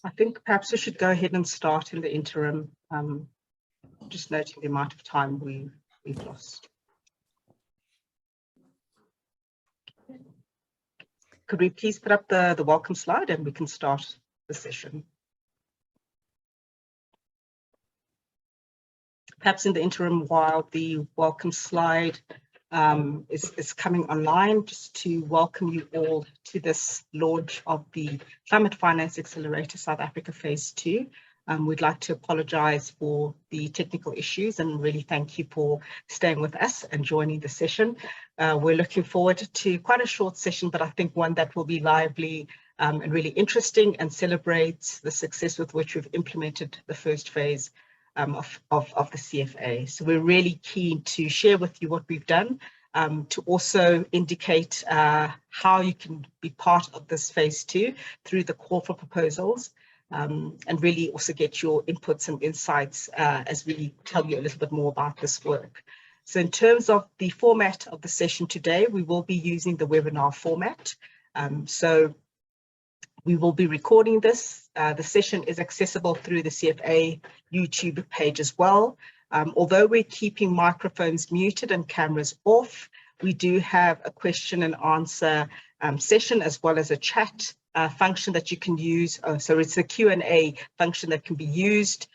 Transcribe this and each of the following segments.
I think perhaps we should go ahead and start in the interim, just noting the amount of time we've lost. Could we please put up the welcome slide and we can start the session? Perhaps in the interim, while the welcome slide is coming online, just to welcome you all to this launch of the Climate Finance Accelerator South Africa Phase 2. We'd like to apologize for the technical issues and really thank you for staying with us and joining the session. We're looking forward to quite a short session, but I think one that will be lively and really interesting and celebrates the success with which we've implemented the first phase of the CFA. So we're really keen to share with you what we've done, to also indicate how you can be part of this phase 2 through the call for proposals, and really also get your inputs and insights as we tell you a little bit more about this work. So in terms of the format of the session today, we will be using the webinar format. So we will be recording this. The session is accessible through the CFA YouTube page as well. Although we're keeping microphones muted and cameras off, we do have a question and answer session as well as a chat function that you can use. So it's a Q&A function that can be used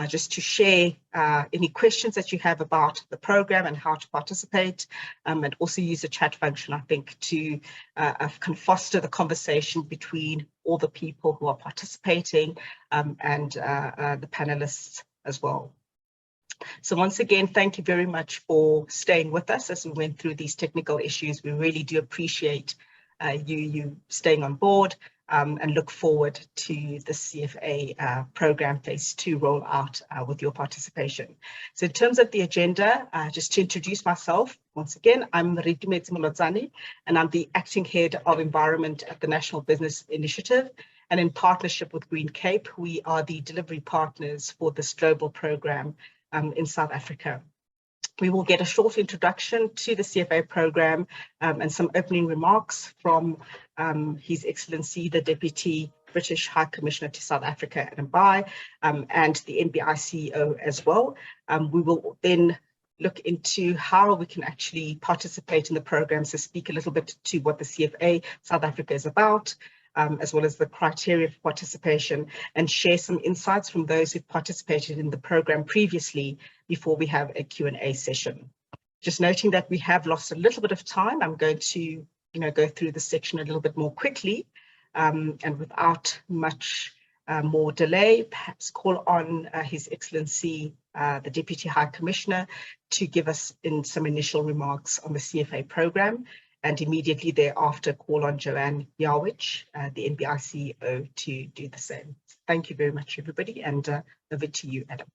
just to share any questions that you have about the program and how to participate, and also use the chat function, I think, to can foster the conversation between all the people who are participating and the panelists as well. So once again, thank you very much for staying with us as we went through these technical issues. We really do appreciate you staying on board, and look forward to the CFA program phase 2 rollout with your participation. So in terms of the agenda, just to introduce myself, once again, I'm Reitumetse Molotsoane, and I'm the Acting Head of Environment at the National Business Initiative. And in partnership with GreenCape, we are the delivery partners for this global program in South Africa. We will get a short introduction to the CFA program and some opening remarks from His Excellency, the Deputy British High Commissioner to South Africa and Dubai, and the NBI CEO as well. We will then look into how we can actually participate in the program, so speak a little bit to what the CFA South Africa is about, as well as the criteria for participation, and share some insights from those who've participated in the program previously before we have a Q&A session. Just noting that we have lost a little bit of time, I'm going to go through the section a little bit more quickly, and without much more delay, perhaps call on His Excellency, the Deputy High Commissioner, to give us some initial remarks on the CFA program, and immediately thereafter call on Joanne, Yawitch, the NBI CEO, to do the same. Thank you very much, everybody, and over to you, Adam.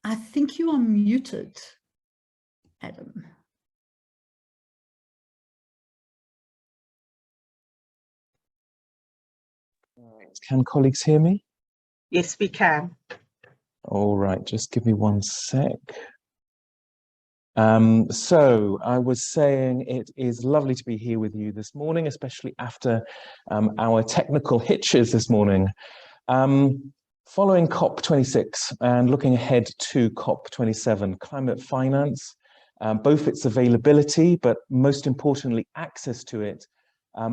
I think you are muted, Adam. Can colleagues hear me? Yes, we can. All right, just give me one sec. So I was saying it is lovely to be here with you this morning, especially after our technical hitches this morning. Following COP26 and looking ahead to COP27, climate finance, both its availability, but most importantly, access to it,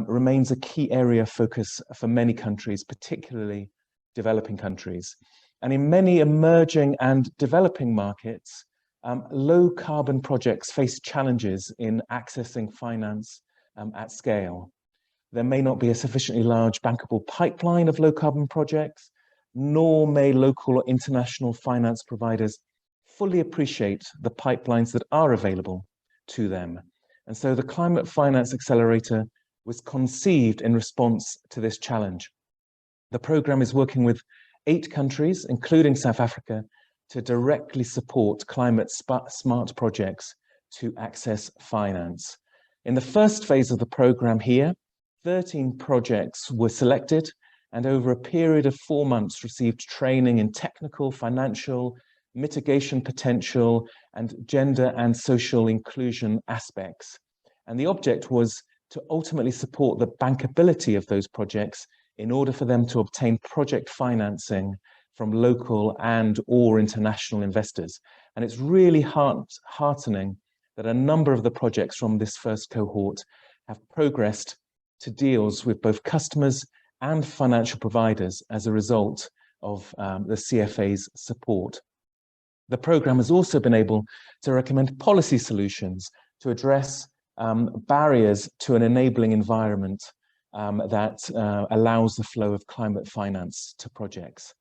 remains a key area of focus for many countries, particularly developing countries. And in many emerging and developing markets, low carbon projects face challenges in accessing finance at scale. There may not be a sufficiently large bankable pipeline of low carbon projects, nor may local or international finance providers fully appreciate the pipelines that are available to them. And so the Climate Finance Accelerator was conceived in response to this challenge. The program is working with 8 countries, including South Africa, to directly support climate smart projects to access finance. In the first phase of the program here, 13 projects were selected and over a period of 4 months received training in technical, financial, mitigation potential, and gender and social inclusion aspects. And the object was to ultimately support the bankability of those projects in order for them to obtain project financing from local and or international investors. And it's really heartening that a number of the projects from this first cohort have progressed to deals with both customers and financial providers as a result of the CFA's support. The programme has also been able to recommend policy solutions to address barriers to an enabling environment that allows the flow of climate finance to projects.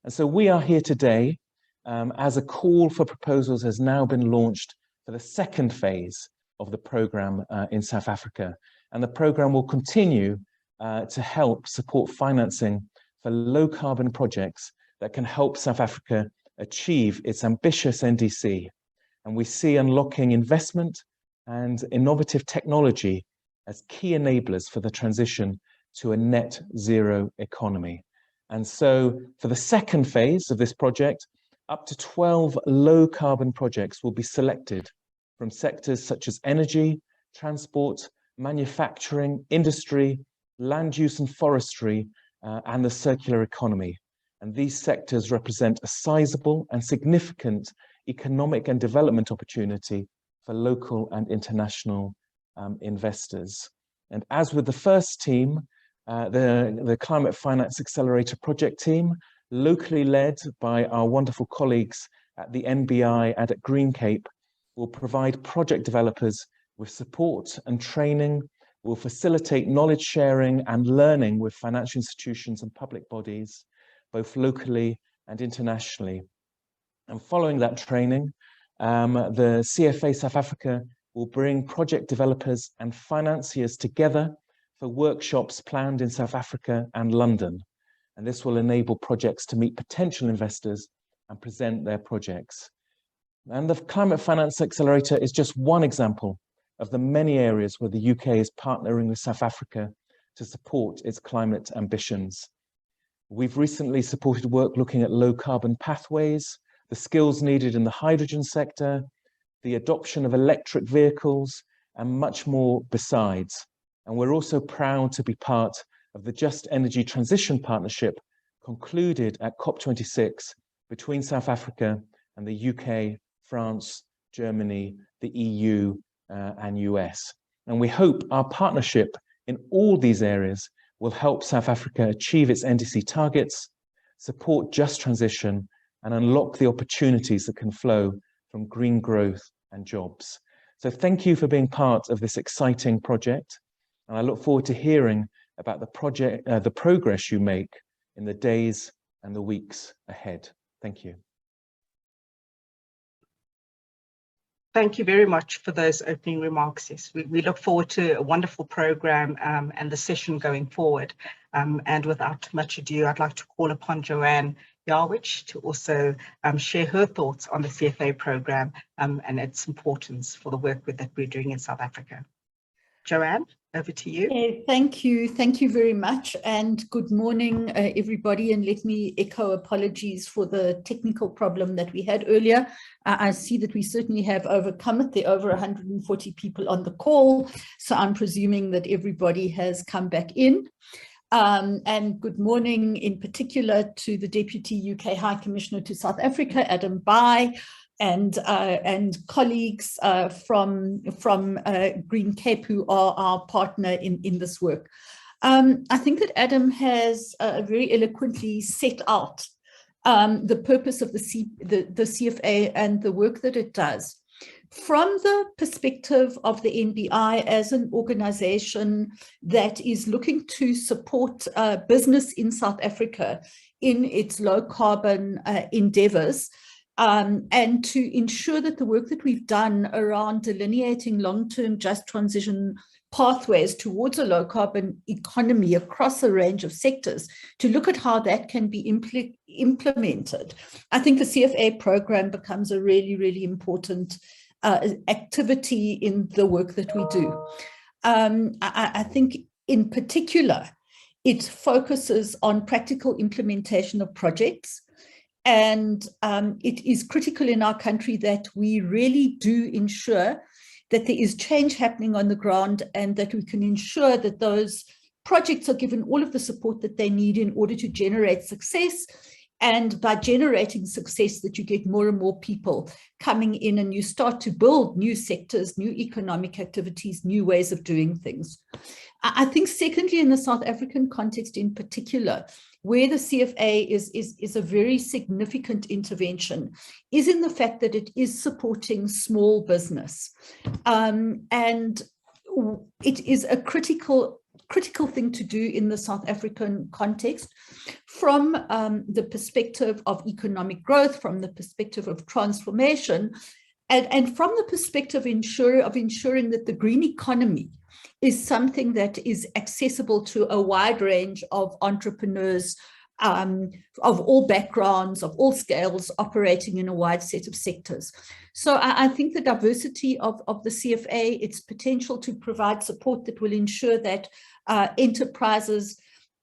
And so we are here today as a call for proposals has now been launched for the second phase of the programme in South Africa. And the programme will continue to help support financing for low carbon projects that can help South Africa achieve its ambitious NDC. And we see unlocking investment and innovative technology as key enablers for the transition to a net zero economy. And so for the second phase of this project, up to 12 low carbon projects will be selected from sectors such as energy, transport, manufacturing, industry, land use and forestry, and the circular economy. And these sectors represent a sizable and significant economic and development opportunity for local and international investors. And as with the first team, the Climate Finance Accelerator project team, locally led by our wonderful colleagues at the NBI and at GreenCape, will provide project developers with support and training, will facilitate knowledge sharing and learning with financial institutions and public bodies, both locally and internationally. And following that training, the CFA South Africa will bring project developers and financiers together for workshops planned in South Africa and London. And this will enable projects to meet potential investors and present their projects. And the Climate Finance Accelerator is just one example of the many areas where the UK is partnering with South Africa to support its climate ambitions. We've recently supported work looking at low carbon pathways, the skills needed in the hydrogen sector, the adoption of electric vehicles, and much more besides. And we're also proud to be part of the Just Energy Transition Partnership concluded at COP26 between South Africa and the UK, France, Germany, the EU, and US. And we hope our partnership in all these areas will help South Africa achieve its NDC targets, support just transition, and unlock the opportunities that can flow from green growth and jobs. So thank you for being part of this exciting project. And I look forward to hearing about the progress you make in the days and the weeks ahead. Thank you. Thank you very much for those opening remarks. Yes, we look forward to a wonderful program and the session going forward. And without much ado, I'd like to call upon Joanne Yawitch to also share her thoughts on the CFA program and its importance for the work that we're doing in South Africa. Joanne, over to you. Thank you very much, and good morning everybody, and let me echo apologies for the technical problem that we had earlier. I see that we certainly have overcome it. There are over 140 people on the call, so I'm presuming that everybody has come back in. And good morning in particular to the Deputy UK High Commissioner to South Africa, Adam Bai, and colleagues from GreenCape, who are our partner in this work. I think that Adam has very eloquently set out the purpose of the CFA and the work that it does. From the perspective of the NBI as an organization that is looking to support business in South Africa in its low carbon endeavors, and to ensure that the work that we've done around delineating long-term just transition pathways towards a low carbon economy across a range of sectors, to look at how that can be implemented. I think the CFA program becomes a really, really important activity in the work that we do. I think in particular, it focuses on practical implementation of projects And it is critical in our country that we really do ensure that there is change happening on the ground, and that we can ensure that those projects are given all of the support that they need in order to generate success. And by generating success, that you get more and more people coming in, and you start to build new sectors, new economic activities, new ways of doing things. I think secondly, in the South African context in particular, where the CFA is a very significant intervention, is in the fact that it is supporting small business. And it is a critical thing to do in the South African context, from the perspective of economic growth, from the perspective of transformation, and from the perspective of ensuring that the green economy is something that is accessible to a wide range of entrepreneurs of all backgrounds, of all scales, operating in a wide set of sectors. So I think the diversity of the CFA, its potential to provide support that will ensure that enterprises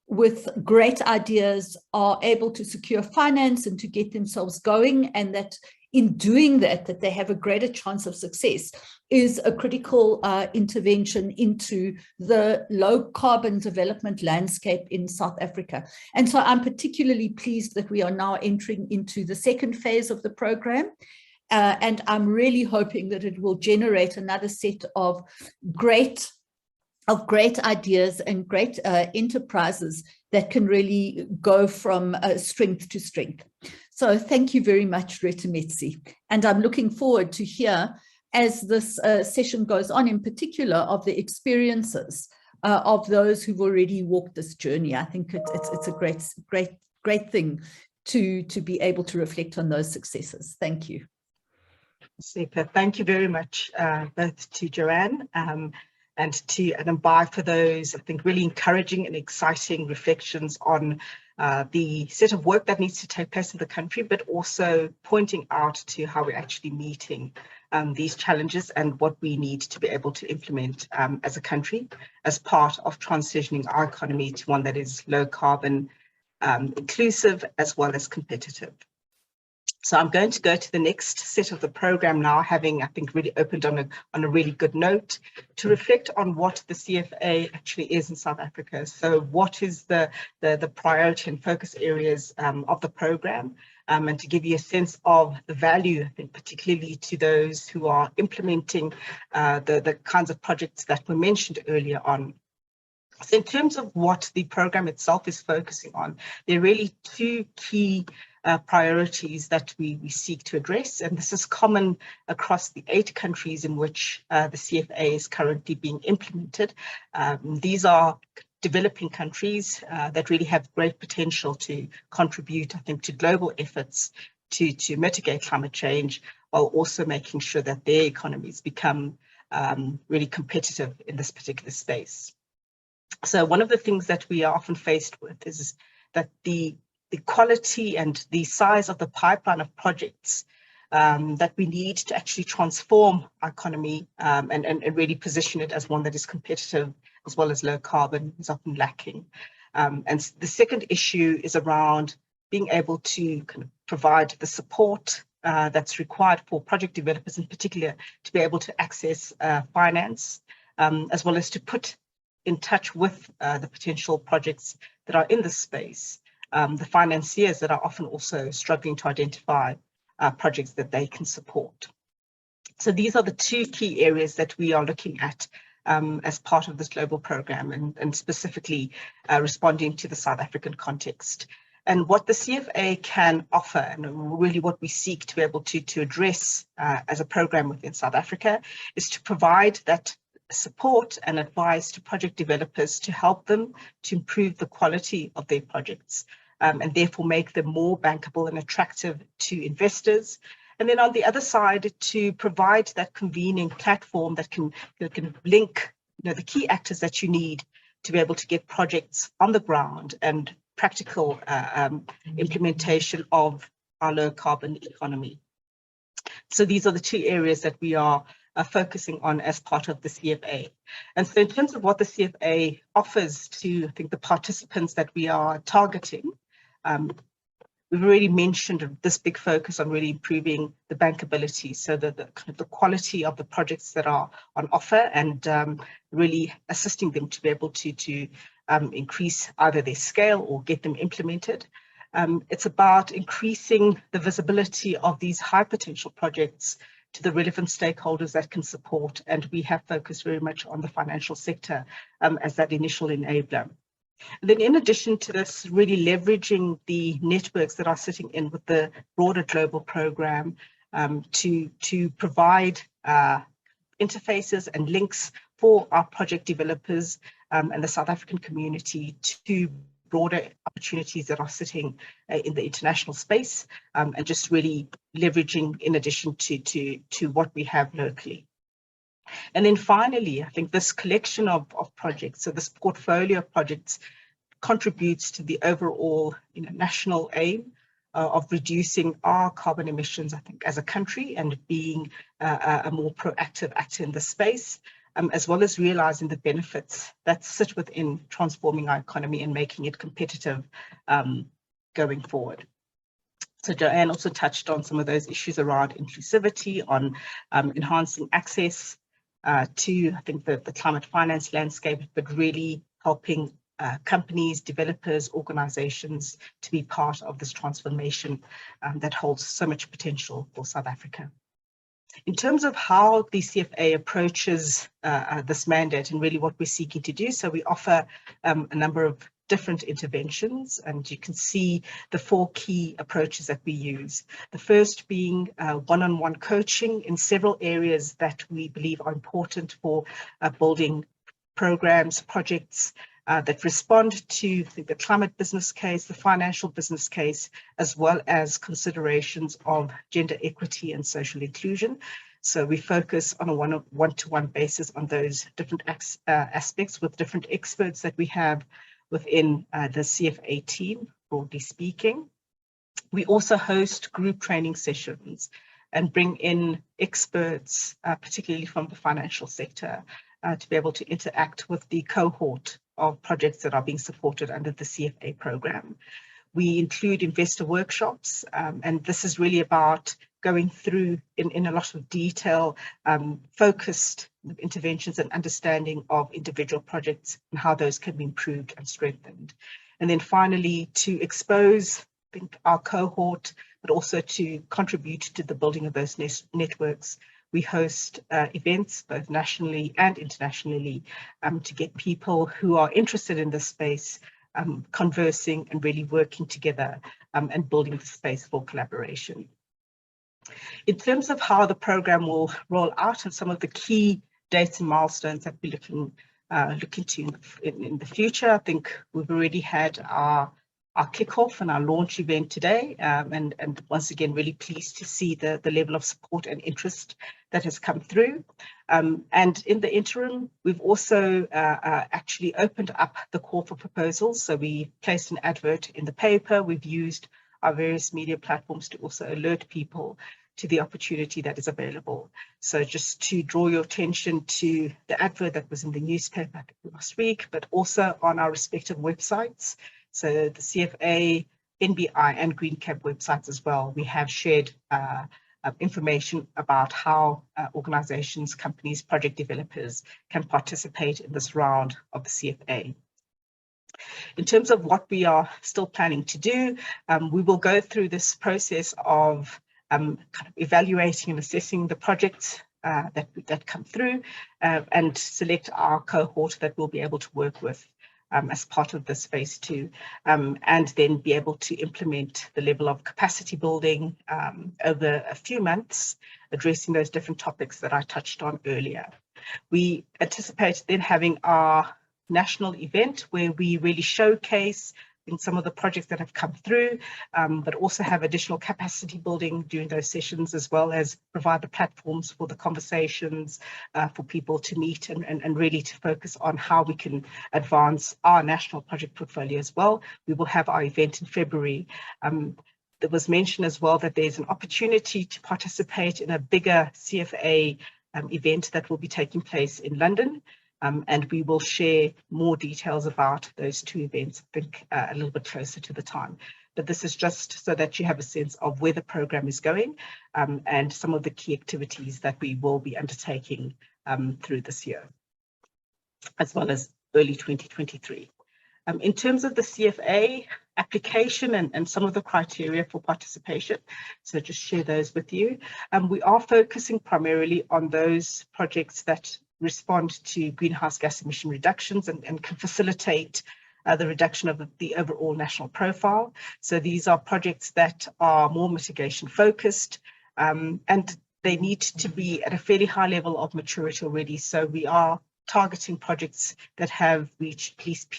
with great ideas are able to secure finance and to get themselves going, and that in doing that they have a greater chance of success, is a critical intervention into the low carbon development landscape in South Africa. And so I'm particularly pleased that we are now entering into the second phase of the program. And I'm really hoping that it will generate another set of great ideas and great enterprises that can really go from strength to strength. So thank you very much, Reitumetse. And I'm looking forward to hear, as this session goes on, in particular, of the experiences of those who've already walked this journey. I think it's a great thing to be able to reflect on those successes. Thank you. Super. Thank you very much, both to Joanne and to Adam Bai for those, I think, really encouraging and exciting reflections on the set of work that needs to take place in the country, but also pointing out to how we're actually meeting these challenges and what we need to be able to implement as a country as part of transitioning our economy to one that is low carbon, inclusive, as well as competitive. So I'm going to go to the next set of the program now, having, I think, really opened on a really good note, to reflect on what the CFA actually is in South Africa. So what is the priority and focus areas of the program, and to give you a sense of the value, I think, particularly to those who are implementing the kinds of projects that were mentioned earlier on. So in terms of what the program itself is focusing on, there are really two key priorities that we seek to address, and this is common across the 8 countries in which the CFA is currently being implemented. These are developing countries that really have great potential to contribute, I think, to global efforts to mitigate climate change, while also making sure that their economies become really competitive in this particular space. So one of the things that we are often faced with is that the quality and the size of the pipeline of projects that we need to actually transform our economy and really position it as one that is competitive as well as low carbon is often lacking. And the second issue is around being able to kind of provide the support that's required for project developers in particular to be able to access finance, as well as to put in touch with the potential projects that are in this space. The financiers that are often also struggling to identify projects that they can support. So these are the two key areas that we are looking at as part of this global program, and specifically responding to the South African context. And what the CFA can offer, and really what we seek to be able to address as a program within South Africa, is to provide that support and advice to project developers to help them to improve the quality of their projects, and therefore make them more bankable and attractive to investors. And then on the other side, to provide that convening platform that can link, the key actors that you need to be able to get projects on the ground and practical implementation of our low carbon economy. So these are the two areas that we are focusing on as part of the CFA. And so in terms of what the CFA offers to, I think, the participants that we are targeting, we've already mentioned this big focus on really improving the bankability, so the kind of the quality of the projects that are on offer, and really assisting them to be able to increase either their scale or get them implemented. It's about increasing the visibility of these high potential projects to the relevant stakeholders that can support, and we have focused very much on the financial sector as that initial enabler. And then in addition to this, really leveraging the networks that are sitting in with the broader global program to provide interfaces and links for our project developers and the South African community to broader opportunities that are sitting in the international space, and just really leveraging in addition to what we have locally. And then finally, I think this collection of projects, so this portfolio of projects, contributes to the overall national aim of reducing our carbon emissions, I think, as a country, and being a more proactive actor in the space, as well as realizing the benefits that sit within transforming our economy and making it competitive going forward. So Joanne also touched on some of those issues around inclusivity, on enhancing access to, I think, the climate finance landscape, but really helping companies, developers, organizations to be part of this transformation that holds so much potential for South Africa. In terms of how the CFA approaches this mandate and really what we're seeking to do, so we offer a number of different interventions, and you can see the 4 key approaches that we use. The first being one-on-one coaching in several areas that we believe are important for building programs, projects that respond to the climate business case, the financial business case, as well as considerations of gender equity and social inclusion. So we focus on a one-to-one basis on those different aspects with different experts that we have within the CFA team, broadly speaking. We also host group training sessions and bring in experts, particularly from the financial sector, to be able to interact with the cohort of projects that are being supported under the CFA program. We include investor workshops, and this is really about going through in a lot of detail, focused interventions and understanding of individual projects and how those can be improved and strengthened. And then finally, to expose, I think, our cohort, but also to contribute to the building of those networks, we host events both nationally and internationally to get people who are interested in this space conversing and really working together and building the space for collaboration. In terms of how the program will roll out and some of the key dates and milestones that we're looking to in the future, I think we've already had our kickoff and our launch event today, and once again, really pleased to see the level of support and interest that has come through. And in the interim, we've also actually opened up the call for proposals. So we placed an advert in the paper. We've used our various media platforms to also alert people to the opportunity that is available. So just to draw your attention to the advert that was in the newspaper last week, but also on our respective websites. So the CFA, NBI and GreenCape websites as well. We have shared information about how organizations, companies, project developers can participate in this round of the CFA. In terms of what we are still planning to do, we will go through this process of kind of evaluating and assessing the projects that come through and select our cohort that we'll be able to work with as part of this phase 2, and then be able to implement the level of capacity building over a few months, addressing those different topics that I touched on earlier. We anticipate then having our national event where we really showcase in some of the projects that have come through, but also have additional capacity building during those sessions, as well as provide the platforms for the conversations for people to meet and really to focus on how we can advance our national project portfolio as well. We will have our event in February. There was mentioned as well that there's an opportunity to participate in a bigger CFA event that will be taking place in London. And we will share more details about those 2 events, I think, a little bit closer to the time. but this is just so that you have a sense of where the program is going and some of the key activities that we will be undertaking through this year, as well as early 2023. In terms of the CFA application and some of the criteria for participation, so just share those with you. We are focusing primarily on those projects that respond to greenhouse gas emission reductions and can facilitate the reduction of the overall national profile. So these are projects that are more mitigation focused, and they need to be at a fairly high level of maturity already. So we are targeting projects that have reached at least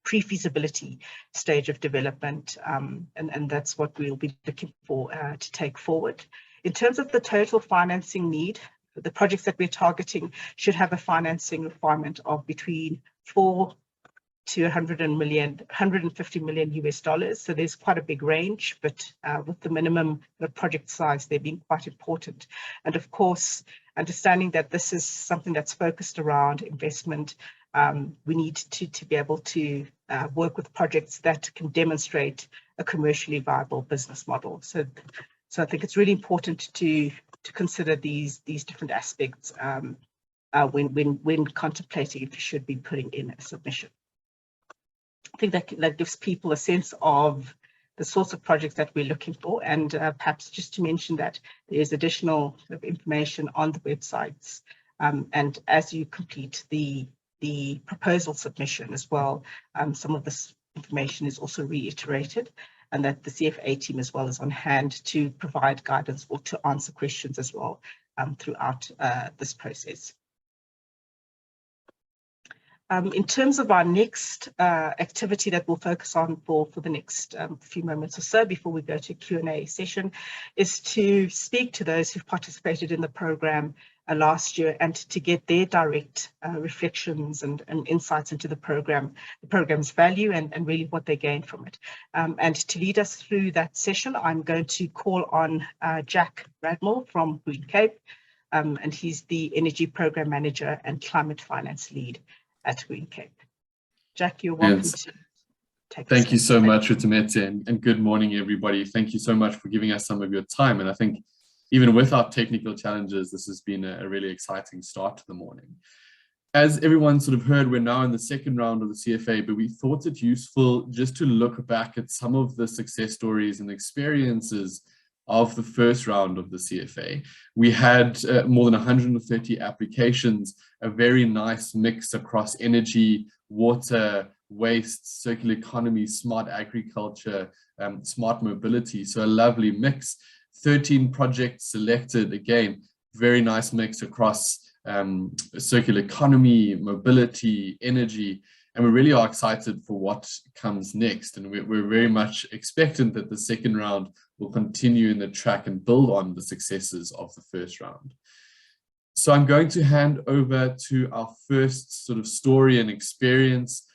pre-feasibility stage of development, and that's what we'll be looking for to take forward. In terms of the total financing need, the projects that we're targeting should have a financing requirement of between 4 to 150 million US dollars. So there's quite a big range, but with the minimum project size, they're being quite important. And of course, understanding that this is something that's focused around investment, we need to be able to work with projects that can demonstrate a commercially viable business model. So I think it's really important to consider these different aspects when contemplating if you should be putting in a submission. I think that gives people a sense of the sorts of projects that we're looking for, and perhaps just to mention that there is additional information on the websites, and as you complete the proposal submission as well, some of this information is also reiterated, and that the CFA team as well is on hand to provide guidance or to answer questions as well throughout this process. In terms of our next activity that we'll focus on for the next few moments or so before we go to Q&A session, is to speak to those who've participated in the program last year and to get their direct reflections and insights into the program's value and really what they gained from it. And to lead us through that session, I'm going to call on Jack Radmore from GreenCape, and he's the Energy Program Manager and Climate Finance Lead at GreenCape. Jack, you're welcome to take Thank you so much, Reitumetse, and good morning, everybody. Thank you so much for giving us some of your time. And I think even with our technical challenges, this has been a really exciting start to the morning. As everyone sort of heard, we're now in the second round of the CFA, but we thought it useful just to look back at some of the success stories and experiences of the first round of the CFA. We had more than 130 applications, a very nice mix across energy, water, waste, circular economy, smart agriculture, smart mobility. So a lovely mix. 13 projects selected, again, very nice mix across circular economy, mobility, energy. And we really are excited for what comes next. And we're very much expectant that the second round will continue in the track and build on the successes of the first round. So I'm going to hand over to our first sort of story and experience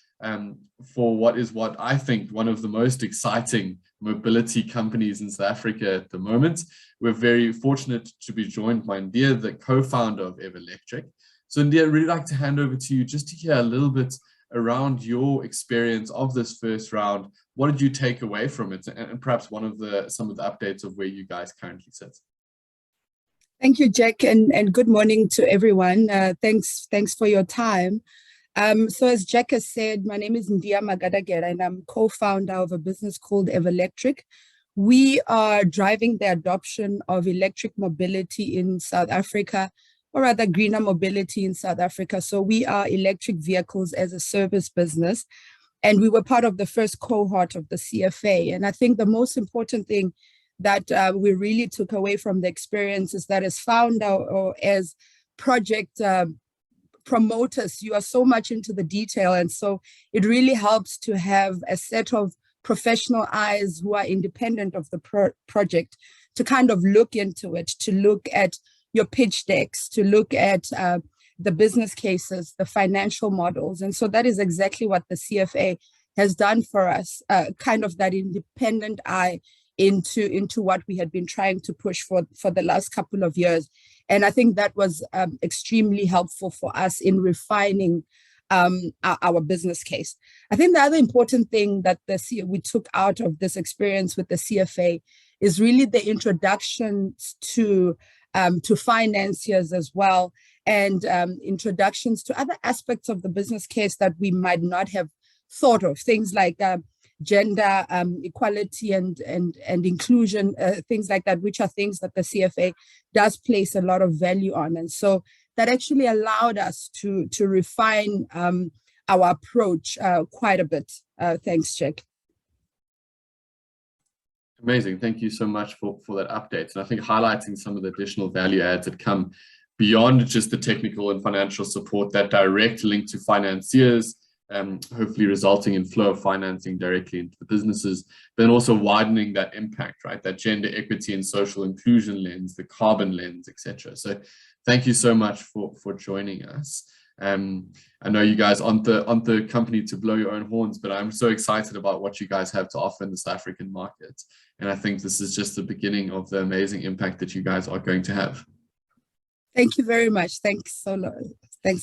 for what I think one of the most exciting mobility companies in South Africa at the moment. We're very fortunate to be joined by Ndia, the co-founder of Everlectric. So Ndia, I'd really like to hand over to you just to hear a little bit around your experience of this first round. What did you take away from it? And perhaps some of the updates of where you guys currently sit. Thank you, Jack, and good morning to everyone. Thanks for your time. So as Jack has said, my name is Ndia Magadagela, and I'm co-founder of a business called Everlectric. We are driving the adoption of electric mobility in South Africa, or rather greener mobility in South Africa. So we are electric vehicles as a service business, and we were part of the first cohort of the CFA. And I think the most important thing that we really took away from the experience is that as founder or as project promoters, you are so much into the detail. And so it really helps to have a set of professional eyes who are independent of the project to kind of look into it, to look at your pitch decks, to look at the business cases, the financial models. And so that is exactly what the CFA has done for us, kind of that independent eye into what we had been trying to push for the last couple of years. And I think that was extremely helpful for us in refining our business case. I think the other important thing that we took out of this experience with the CFA is really the introductions to financiers as well, and introductions to other aspects of the business case that we might not have thought of, things like gender equality and inclusion, things like that, which are things that the CFA does place a lot of value on. And so that actually allowed us to refine our approach quite a bit. Thanks, Jack. Amazing. Thank you so much for that update. And I think highlighting some of the additional value adds that come beyond just the technical and financial support, that direct link to financiers, hopefully resulting in flow of financing directly into the businesses, but then also widening that impact, right? That gender equity and social inclusion lens, the carbon lens, etc. So thank you so much for joining us. I know you guys aren't the company to blow your own horns, but I'm so excited about what you guys have to offer in the South African market. And I think this is just the beginning of the amazing impact that you guys are going to have. Thank you very much. Thanks a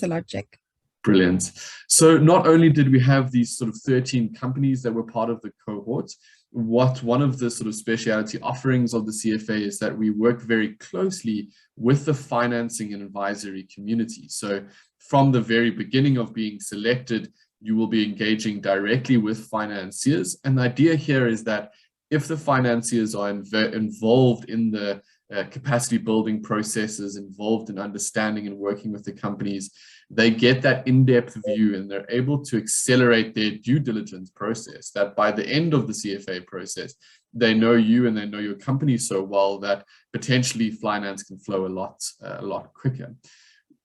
lot, Jack. Brilliant. So not only did we have these sort of 13 companies that were part of the cohort, one of the sort of specialty offerings of the CFA is that we work very closely with the financing and advisory community. So from the very beginning of being selected, you will be engaging directly with financiers. And the idea here is that if the financiers are involved in the capacity building processes, involved in understanding and working with the companies, they get that in-depth view and they're able to accelerate their due diligence process, that by the end of the CFA process, they know you and they know your company so well that potentially finance can flow a lot quicker.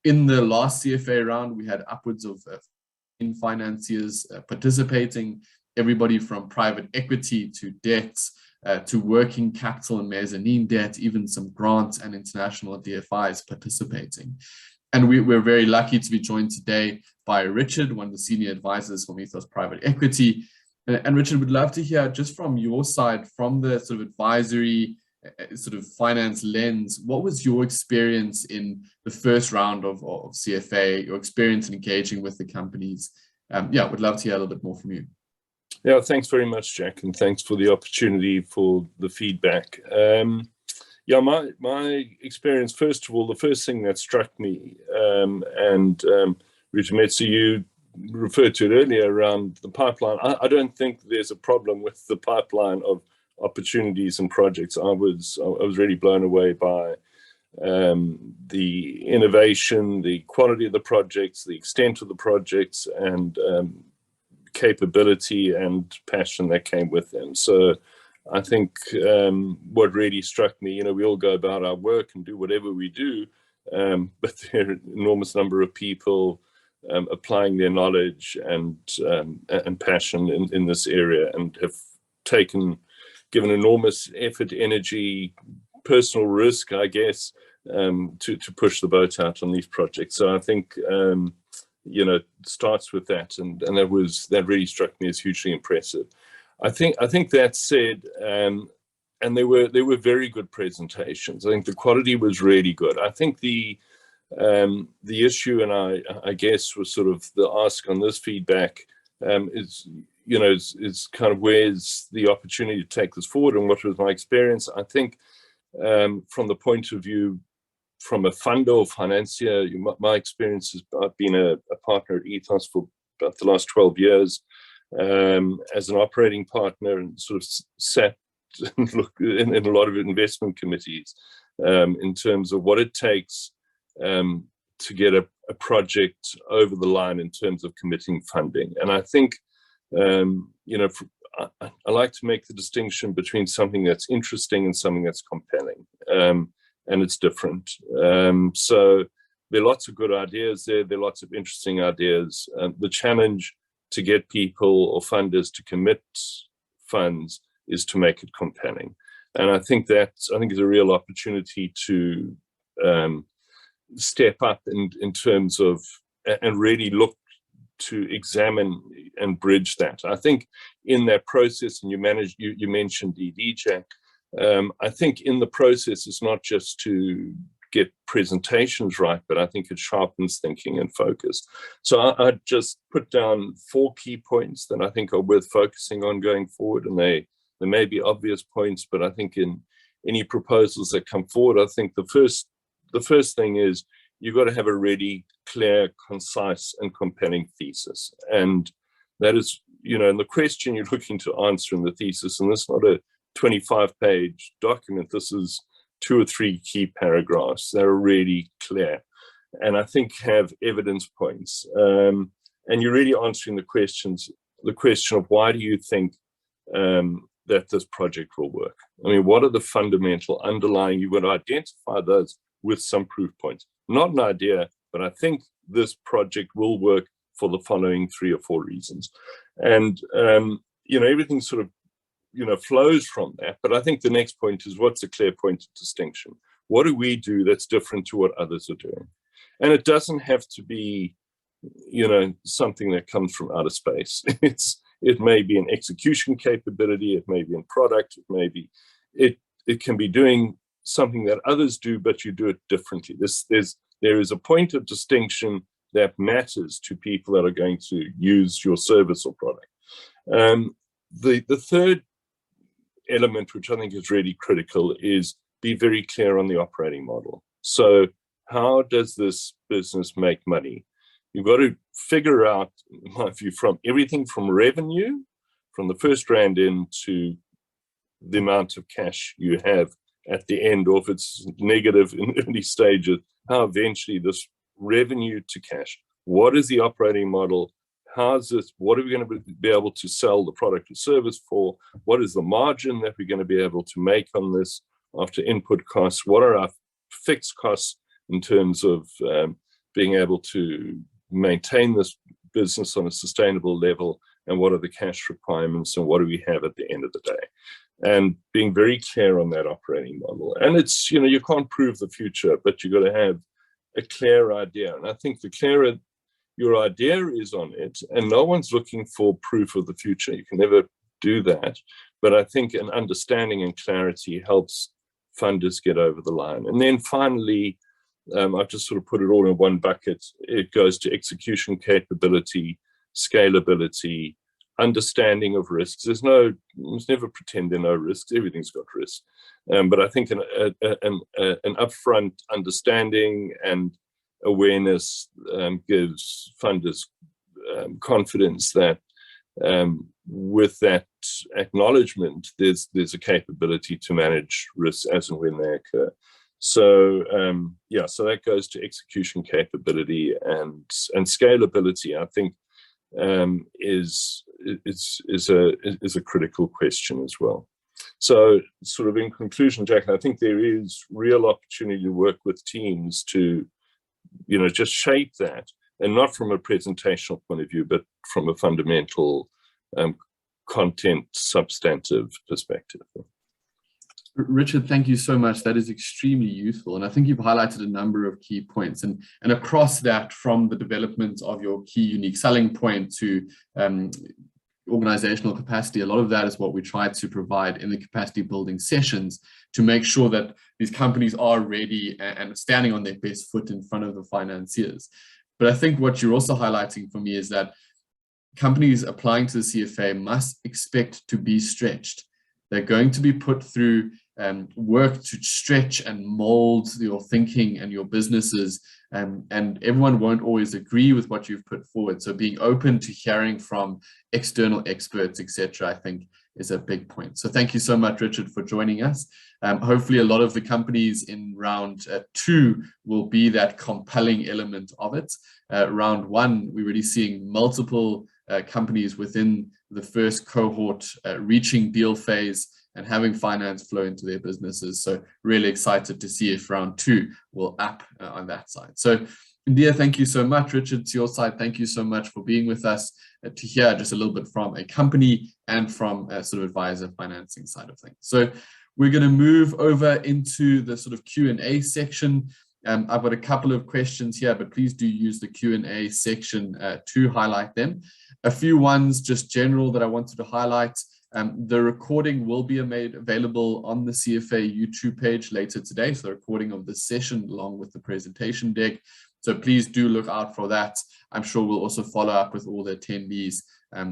In the last CFA round, we had upwards of financiers participating, everybody from private equity to debt, to working capital and mezzanine debt, even some grants and international DFIs participating. And we're very lucky to be joined today by Richard, one of the senior advisors from Ethos Private Equity. And Richard, would love to hear just from your side, from the sort of advisory, sort of finance lens, what was your experience in the first round of CFA, your experience in engaging with the companies? Yeah, would love to hear a little bit more from you. Yeah, thanks very much, Jack, and thanks for the opportunity for the feedback. Yeah, my experience, first of all, the first thing that struck me, and Reitumetse, you referred to it earlier around the pipeline. I don't think there's a problem with the pipeline of opportunities and projects. I was really blown away by the innovation, the quality of the projects, the extent of the projects, and capability and passion that came with them. So I think what really struck me, we all go about our work and do whatever we do, but there are an enormous number of people applying their knowledge and passion in this area, and have given enormous effort, energy, personal risk, I guess, to push the boat out on these projects. So I think it starts with that, and that really struck me as hugely impressive. I think that said, and they were very good presentations. I think the quality was really good. I think the issue, and I guess was sort of the ask on this feedback, is kind of where's the opportunity to take this forward, and what was my experience. I think from the point of view, from a funder or financier, my experience is I've been a partner at Ethos for about the last 12 years as an operating partner, and sort of sat and looked in a lot of investment committees in terms of what it takes to get a project over the line in terms of committing funding. And I think, I like to make the distinction between something that's interesting and something that's compelling. And it's different. So there are lots of good ideas there. There are lots of interesting ideas. The challenge to get people or funders to commit funds is to make it compelling. And I think is a real opportunity to step up in terms of, and really look to examine and bridge that. I think in that process, and you mentioned ED, Jack, I think in the process, it's not just to get presentations right, but I think it sharpens thinking and focus. So I just put down 4 key points that I think are worth focusing on going forward. And they may be obvious points, but I think in any proposals that come forward, I think the first thing is you've got to have a really clear, concise, and compelling thesis. And that is, and the question you're looking to answer in the thesis, and this is not a 25-page document, this is 2 or 3 key paragraphs that are really clear, and I think have evidence points. And you're really answering the question of why do you think that this project will work? I mean, what are the fundamental underlying, you've got to identify those with some proof points. Not an idea, but I think this project will work for the following 3 or 4 reasons. And, everything sort of, flows from that. But I think the next point is, what's a clear point of distinction? What do we do that's different to what others are doing? And it doesn't have to be, something that comes from outer space. It may be an execution capability, it may be in product, it may be, it can be doing something that others do, but you do it differently. There is a point of distinction that matters to people that are going to use your service or product. The third element, which I think is really critical, is be very clear on the operating model. So how does this business make money? You've got to figure out, in my view, from everything from revenue, from the first rand in, to the amount of cash you have at the end, or if it's negative in early stages, how eventually this revenue to cash. What is the operating model? How's this? What are we going to be able to sell the product or service for? What is the margin that we're going to be able to make on this after input costs? What are our fixed costs in terms of being able to maintain this business on a sustainable level? And what are the cash requirements? And what do we have at the end of the day? And being very clear on that operating model. And it's, you can't prove the future, but you've got to have a clear idea. And I think the clearer your idea is on it, and no one's looking for proof of the future, you can never do that. But I think an understanding and clarity helps funders get over the line. And then finally, I've just sort of put it all in one bucket. It goes to execution capability, scalability, understanding of risks. There's never pretend there are no risks. Everything's got risks. But I think an upfront understanding and awareness gives funders confidence that with that acknowledgement, there's a capability to manage risks as and when they occur. So so that goes to execution capability and scalability. I think is a critical question as well. So sort of in conclusion, Jack, I think there is real opportunity to work with teams to, just shape that, and not from a presentational point of view, but from a fundamental content substantive perspective. Richard, thank you so much. That is extremely useful. And I think you've highlighted a number of key points. And across that, from the development of your key unique selling point to organizational capacity, a lot of that is what we try to provide in the capacity building sessions to make sure that these companies are ready and standing on their best foot in front of the financiers. But I think what you're also highlighting for me is that companies applying to the CFA must expect to be stretched. They're going to be put through work to stretch and mold your thinking and your businesses, and everyone won't always agree with what you've put forward. So being open to hearing from external experts, etc., I think is a big point. So thank you so much, Richard, for joining us. Hopefully a lot of the companies in round 2 will be that compelling element of it. Round 1, we're really seeing multiple companies within the first cohort reaching deal phase and having finance flow into their businesses. So really excited to see if round 2 will up on that side. So Ndia, thank you so much. Richard, to your side, thank you so much for being with us to hear just a little bit from a company and from a sort of advisor financing side of things. So we're going to move over into the sort of Q&A section. I've got a couple of questions here, but please do use the Q&A section to highlight them. A few ones just general that I wanted to highlight. The recording will be made available on the CFA YouTube page later today. So the recording of this session along with the presentation deck. So please do look out for that. I'm sure we'll also follow up with all the attendees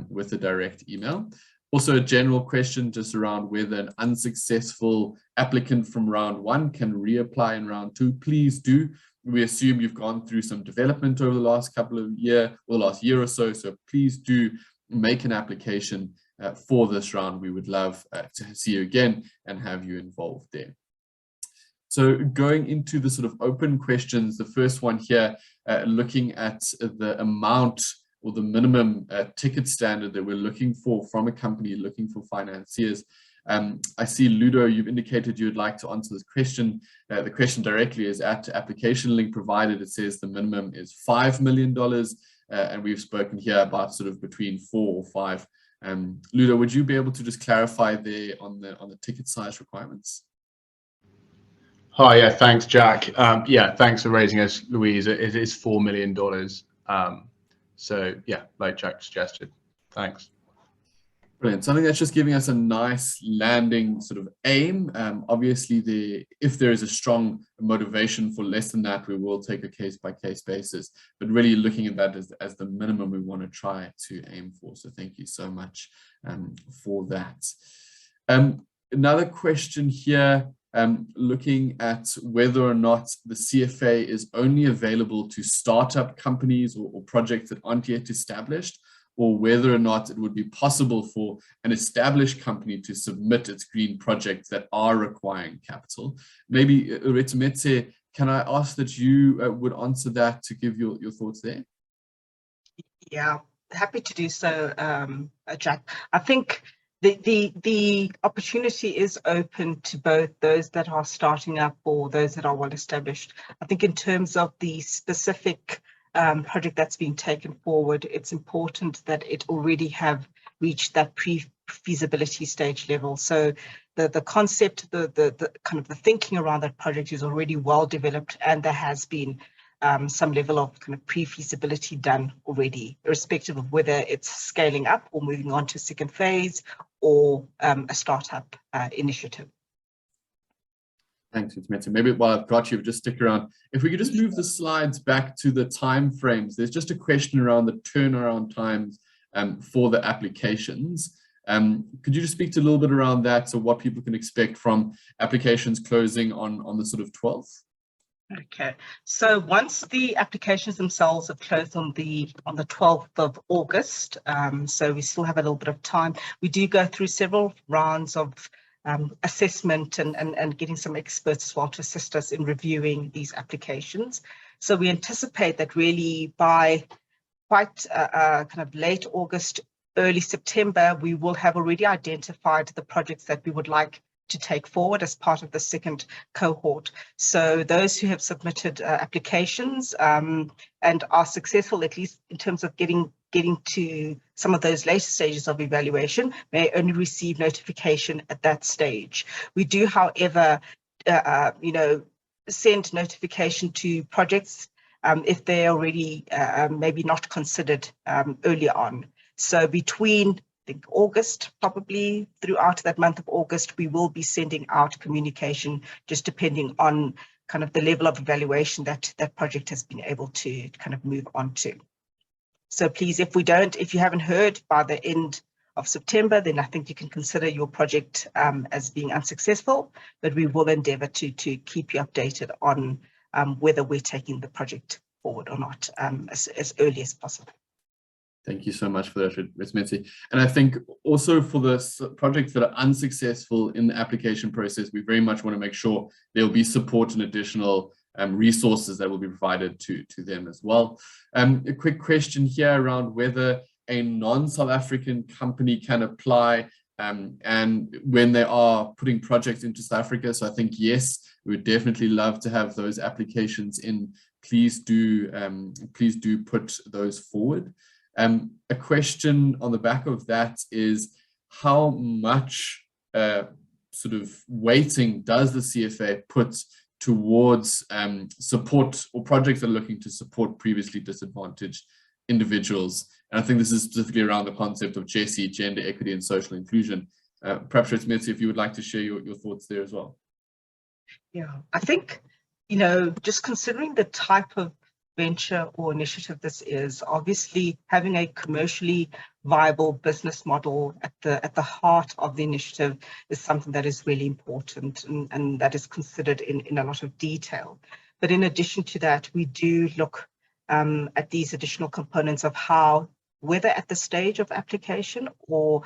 with a direct email. Also a general question just around whether an unsuccessful applicant from round 1 can reapply in round 2. Please do. We assume you've gone through some development over the last couple of years, or the last year or so. So please do make an application for this round. We would love to see you again and have you involved there. So going into the sort of open questions, the first one here, looking at the amount or the minimum ticket standard that we're looking for from a company looking for financiers. I see, Ludo, you've indicated you would like to answer this question. The question directly is at application link provided. It says the minimum is $5 million. And we've spoken here about sort of between 4 or 5. Ludo, would you be able to just clarify there on the ticket size requirements? Hi, yeah, thanks, Jack. Yeah, thanks for raising us, Louise. It is $4 million. So yeah, like Jack suggested. Thanks. Brilliant. Something that's just giving us a nice landing sort of aim. Obviously, if there is a strong motivation for less than that, we will take a case-by-case basis, but really looking at that as the minimum we want to try to aim for. So thank you so much for that. Another question here, looking at whether or not the CFA is only available to startup companies or projects that aren't yet established, or whether or not it would be possible for an established company to submit its green projects that are requiring capital. Maybe, Reitumetse, can I ask that you would answer that to give your thoughts there? Yeah, happy to do so, Jack. I think the opportunity is open to both those that are starting up or those that are well established. I think in terms of the specific project that's being taken forward, it's important that it already have reached that pre-feasibility stage level. So the concept, the kind of the thinking around that project is already well developed, and there has been some level of kind of pre-feasibility done already, irrespective of whether it's scaling up or moving on to second phase or a startup initiative. Thanks, Reitumetse. Maybe while I've got you, just stick around. If we could just move the slides back to the time frames. There's just a question around the turnaround times for the applications. Could you just speak to a little bit around that, so what people can expect from applications closing on the sort of 12th? Okay, so once the applications themselves have closed on the 12th of August, so we still have a little bit of time. We do go through several rounds of assessment and getting some experts as well to assist us in reviewing these applications. So we anticipate that really by quite kind of late August, early September, we will have already identified the projects that we would like to take forward as part of the second cohort. So those who have submitted applications and are successful, at least in terms of getting to some of those later stages of evaluation, may only receive notification at that stage. We do, however, send notification to projects if they're already maybe not considered earlier on. So between August, probably throughout that month of August, we will be sending out communication, just depending on kind of the level of evaluation that that project has been able to kind of move on to. So please, if you haven't heard by the end of September, then I think you can consider your project as being unsuccessful, but we will endeavour to keep you updated on whether we're taking the project forward or not as early as possible. Thank you so much for that, Reitumetse. And I think also for the projects that are unsuccessful in the application process, we very much want to make sure there'll be support and additional resources that will be provided to them as well. A quick question here around whether a non-South African company can apply and when they are putting projects into South Africa. So I think, yes, we would definitely love to have those applications in. Please do put those forward. A question on the back of that is, how much sort of weighting does the CFA put towards support or projects that are looking to support previously disadvantaged individuals And I think this is specifically around the concept of GESI, gender equity and social inclusion. Perhaps Reitumetse, if you would like to share your thoughts there as well. Yeah, I think, just considering the type of venture or initiative this is, obviously having a commercially viable business model at the heart of the initiative is something that is really important and that is considered in a lot of detail. But in addition to that, we do look at these additional components of how, whether at the stage of application or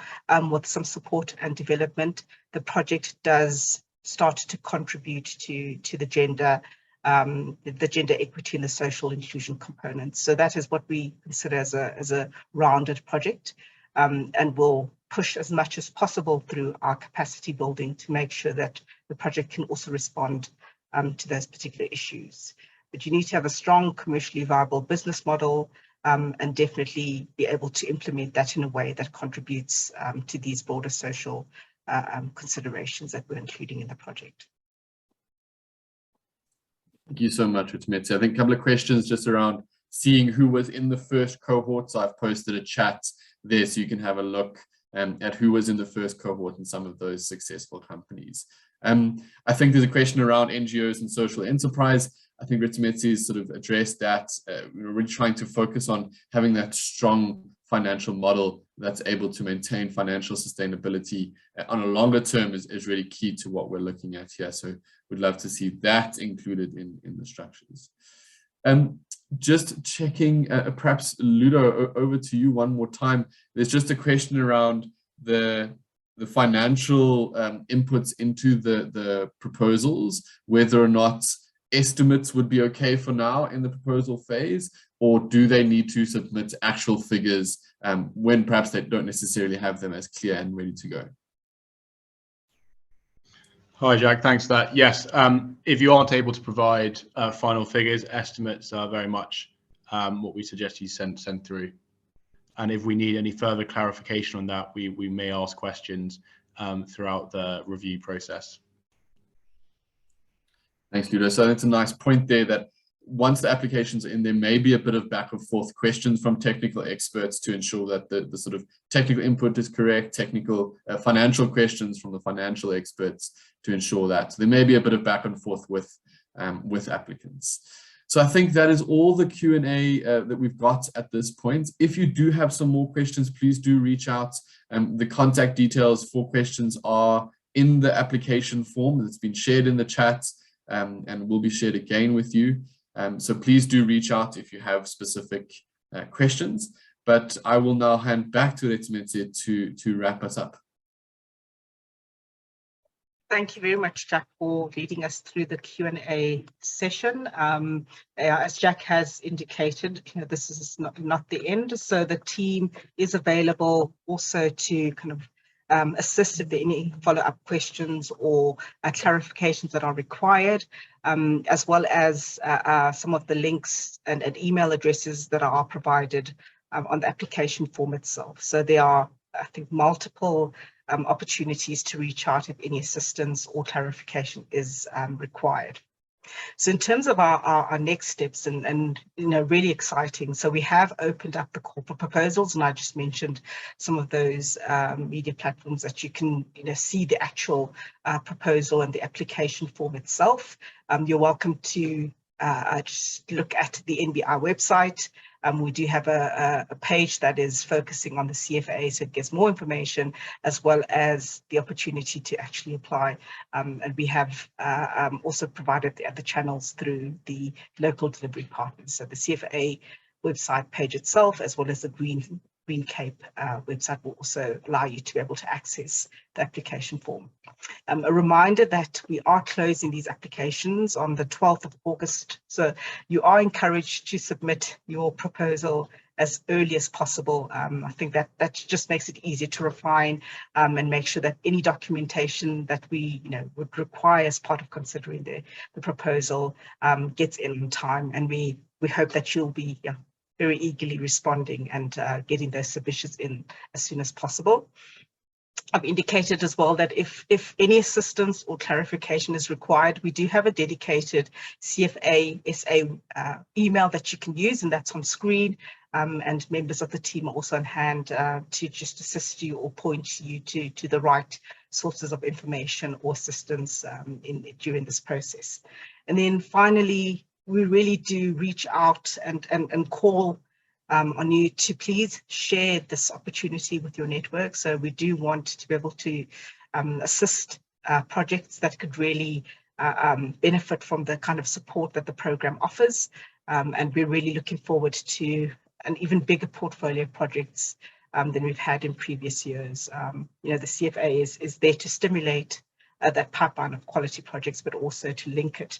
with some support and development, the project does start to contribute to the gender equity and the social inclusion components. So that is what we consider as a rounded project, and we'll push as much as possible through our capacity building to make sure that the project can also respond to those particular issues. But you need to have a strong commercially viable business model, and definitely be able to implement that in a way that contributes to these broader social considerations that we're including in the project. Thank you so much, Reitumetse. I think a couple of questions just around seeing who was in the first cohort. So I've posted a chat there so you can have a look at who was in the first cohort and some of those successful companies. I think there's a question around NGOs and social enterprise. I think Reitumetse has sort of addressed that. We're really trying to focus on having that strong financial model that's able to maintain financial sustainability on a longer term is really key to what we're looking at here. So we'd love to see that included in the structures. Just checking, perhaps Ludo, over to you one more time. There's just a question around the financial inputs into the proposals, whether or not estimates would be okay for now in the proposal phase, or do they need to submit actual figures when perhaps they don't necessarily have them as clear and ready to go? Hi, Jack. Thanks for that. Yes, if you aren't able to provide final figures, estimates are very much what we suggest you send through. And if we need any further clarification on that, we may ask questions throughout the review process. Thanks, Ludo. So that's a nice point there, that once the applications are in, there may be a bit of back and forth questions from technical experts to ensure that the sort of technical input is correct, technical financial questions from the financial experts to ensure that. So there may be a bit of back and forth with applicants. So I think that is all the Q&A that we've got at this point. If you do have some more questions, please do reach out. The contact details for questions are in the application form that's been shared in the chat, and will be shared again with you. So please do reach out if you have specific questions. But I will now hand back to Reitumetse to wrap us up. Thank you very much, Jack, for leading us through the Q&A session. As Jack has indicated, this is not the end, so the team is available also to kind of assist if there are any follow-up questions or clarifications that are required, as well as some of the links and email addresses that are provided on the application form itself. So there are, I think, multiple opportunities to reach out if any assistance or clarification is required. So in terms of our next steps, and really exciting, so we have opened up the call for proposals, and I just mentioned some of those media platforms that you can see the actual proposal and the application form itself. You're welcome to just look at the NBI website. We do have a page that is focusing on the CFA, so it gives more information as well as the opportunity to actually apply. And we have also provided the other channels through the local delivery partners. So the CFA website page itself, as well as the GreenCape website, will also allow you to be able to access the application form. A reminder that we are closing these applications on the 12th of August. So you are encouraged to submit your proposal as early as possible. I think that just makes it easier to refine and make sure that any documentation that we would require as part of considering the proposal gets in on time. And we hope that you'll be very eagerly responding and getting those submissions in as soon as possible. I've indicated as well that if any assistance or clarification is required, we do have a dedicated CFA SA email that you can use, and that's on screen. and members of the team are also on hand to just assist you or point you to the right sources of information or assistance during this process. And then finally, we really do reach out and call on you to please share this opportunity with your network. So we do want to be able to assist projects that could really benefit from the kind of support that the program offers. And we're really looking forward to an even bigger portfolio of projects than we've had in previous years. The CFA is there to stimulate that pipeline of quality projects, but also to link it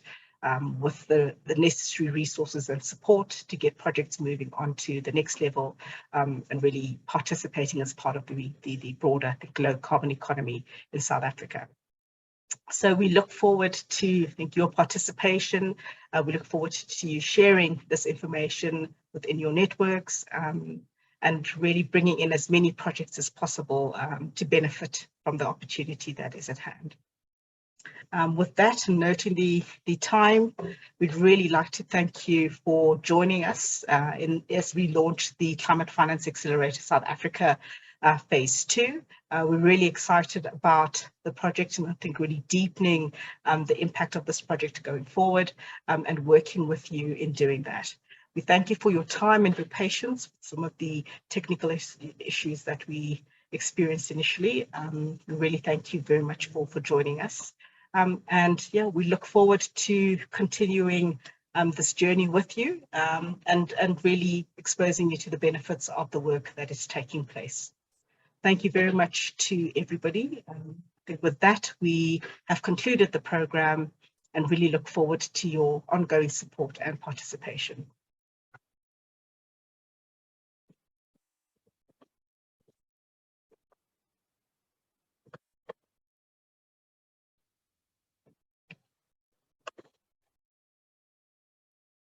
with the necessary resources and support to get projects moving on to the next level and really participating as part of the broader low carbon economy in South Africa. So we look forward to your participation. We look forward to you sharing this information within your networks and really bringing in as many projects as possible to benefit from the opportunity that is at hand. With that, and noting the time, we'd really like to thank you for joining us as we launch the Climate Finance Accelerator South Africa Phase 2. We're really excited about the project and I think really deepening the impact of this project going forward and working with you in doing that. We thank you for your time and your patience with some of the technical issues that we experienced initially. We really thank you very much for joining us. And yeah, we look forward to continuing this journey with you and really exposing you to the benefits of the work that is taking place. Thank you very much to everybody. With that, we have concluded the program and really look forward to your ongoing support and participation.